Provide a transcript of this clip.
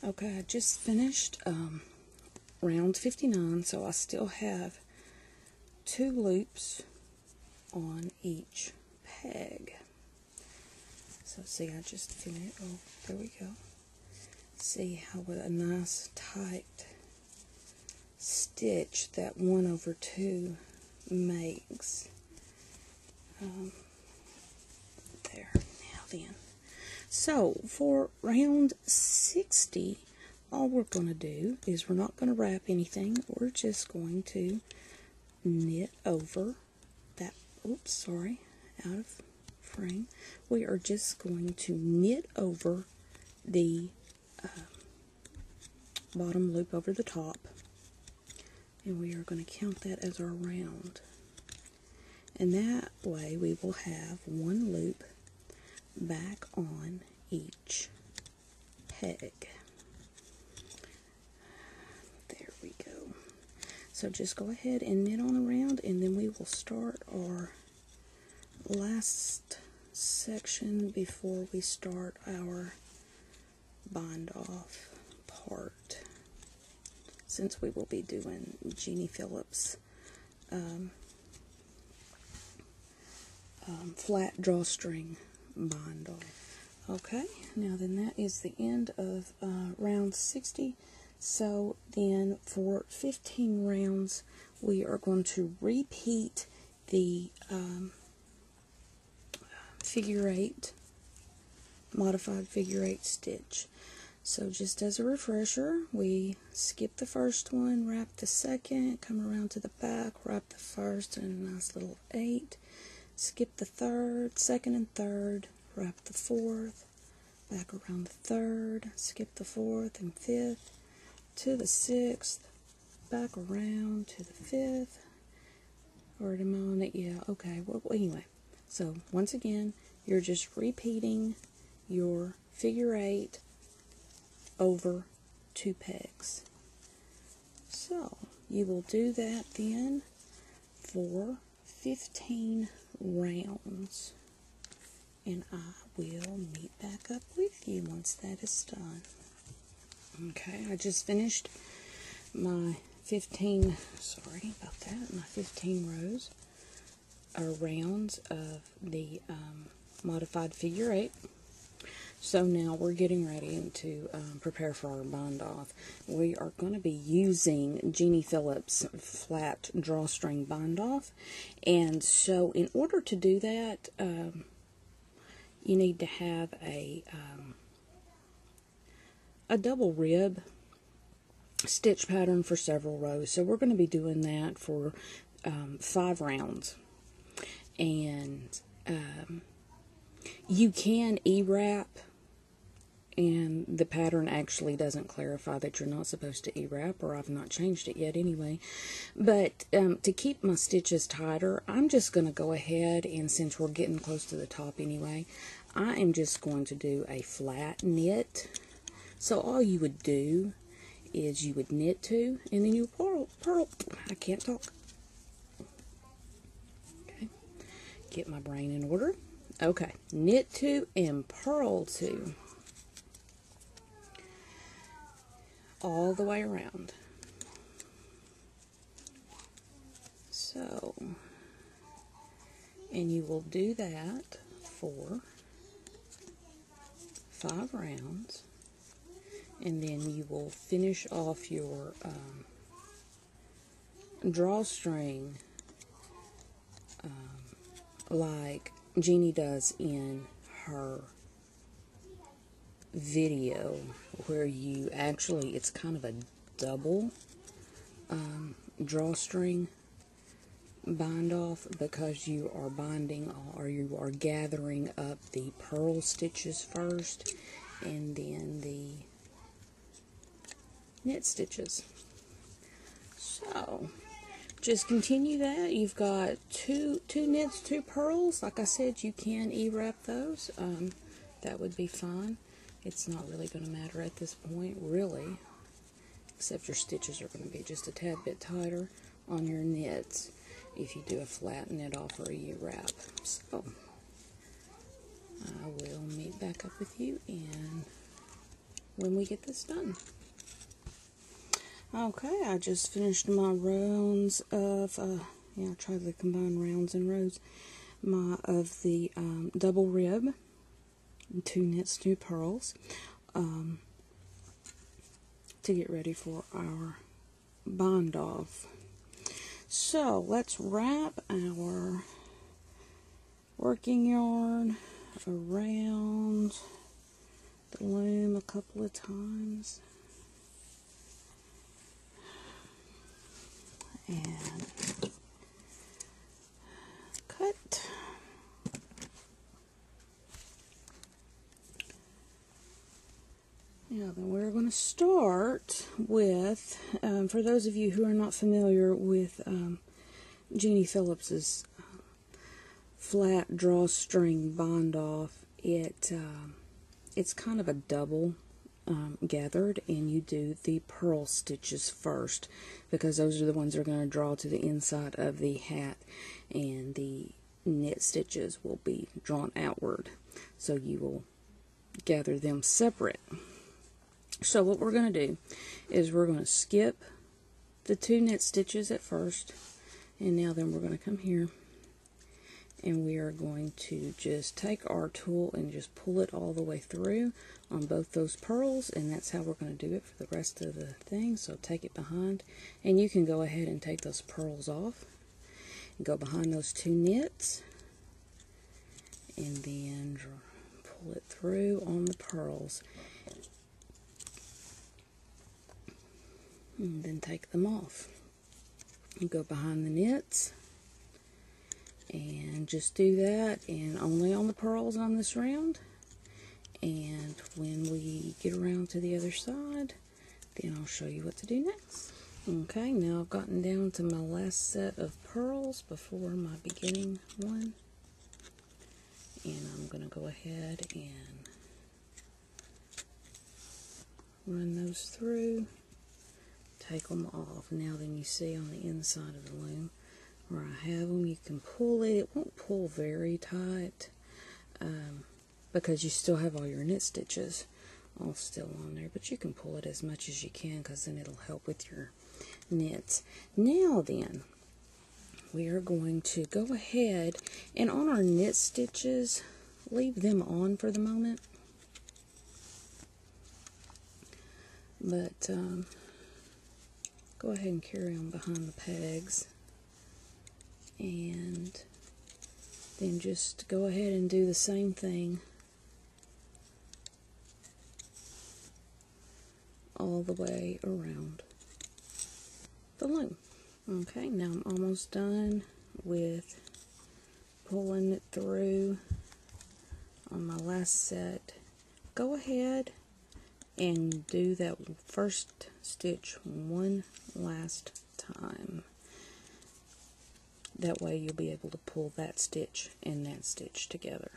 Okay, I just finished round 59, so I still have 2 loops on each peg. So see, I just finished, oh, there we go. See how with a nice tight stitch that 1/2 makes. There, now then. So, for round 60, all we're going to do is we're not going to wrap anything. We're just going to knit over that, oops, sorry, out of frame. We are just going to knit over the bottom loop over the top. And we are going to count that as our round. And that way we will have 1 loop back on each peg. There we go. So just go ahead and knit on around, and then we will start our last section before we start our bind off part, since we will be doing Jeannie Phillips flat drawstring bind off. Okay, now then that is the end of round 60. So then for 15 rounds we are going to repeat the figure 8, modified figure 8 stitch. So just as a refresher, we skip the first one, wrap the second, come around to the back, wrap the first, and a nice little 8. Skip the third, second and third, wrap the fourth, back around the third, skip the fourth and fifth, to the sixth, back around to the fifth, or am I on it? Yeah, okay, well, anyway. So, once again, you're just repeating your figure 8 over 2 pegs. So, you will do that then for 15 rounds, and I will meet back up with you once that is done. Okay, I just finished my 15, sorry about that, my 15 rows or rounds of the modified figure 8. So now we're getting ready to prepare for our bind off. We are going to be using Jeannie Phillips flat drawstring bind off, and so in order to do that, you need to have a double rib stitch pattern for several rows. So we're going to be doing that for 5 rounds, and you can e-wrap, and the pattern actually doesn't clarify that you're not supposed to e-wrap, or I've not changed it yet anyway. But to keep my stitches tighter, I'm just going to go ahead, and since we're getting close to the top anyway, I am just going to do a flat knit. So all you would do is you would knit 2, and then you purl. I can't talk. Okay, get my brain in order. Okay, knit 2 and purl 2. All the way around. So, and you will do that for 5 rounds, and then you will finish off your drawstring like Jeannie does in her video, where you actually, it's kind of a double drawstring bind off, because you are binding, or you are gathering up the purl stitches first and then the knit stitches. So just continue that. You've got two knits, 2 purls. Like I said, you can e-wrap those. That would be fine. It's not really going to matter at this point, really, except your stitches are going to be just a tad bit tighter on your knits if you do a flat knit off or a U-wrap. So I will meet back up with you in when we get this done. Okay, I just finished my rounds of, I tried to combine rounds and rows, of the double rib, 2 knits, 2 purls, to get ready for our bind off. So let's wrap our working yarn around the loom a couple of times and cut. Now then, we're going to start with, for those of you who are not familiar with Jeannie Phillips's flat drawstring bind off, it's kind of a double gathered, and you do the purl stitches first because those are the ones that are going to draw to the inside of the hat, and the knit stitches will be drawn outward, so you will gather them separate. So what we're going to do is we're going to skip the 2 knit stitches at first, and now then we're going to come here and we are going to just take our tool and just pull it all the way through on both those purls, and that's how we're going to do it for the rest of the thing. So take it behind, and you can go ahead and take those purls off and go behind those 2 knits and then pull it through on the purls. And then take them off and go behind the knits and just do that, and only on the purls on this round. And when we get around to the other side, then I'll show you what to do next. Okay, now I've gotten down to my last set of purls before my beginning one, and I'm going to go ahead and run those through. Take them off. Now then, you see on the inside of the loom where I have them, you can pull it. It won't pull very tight because you still have all your knit stitches all still on there, but you can pull it as much as you can because then it'll help with your knits. Now then, we are going to go ahead and on our knit stitches, leave them on for the moment, but go ahead and carry on behind the pegs, and then just go ahead and do the same thing all the way around the loom. Okay, now I'm almost done with pulling it through on my last set. Go ahead and do that first stitch one last time. That way you'll be able to pull that stitch and that stitch together.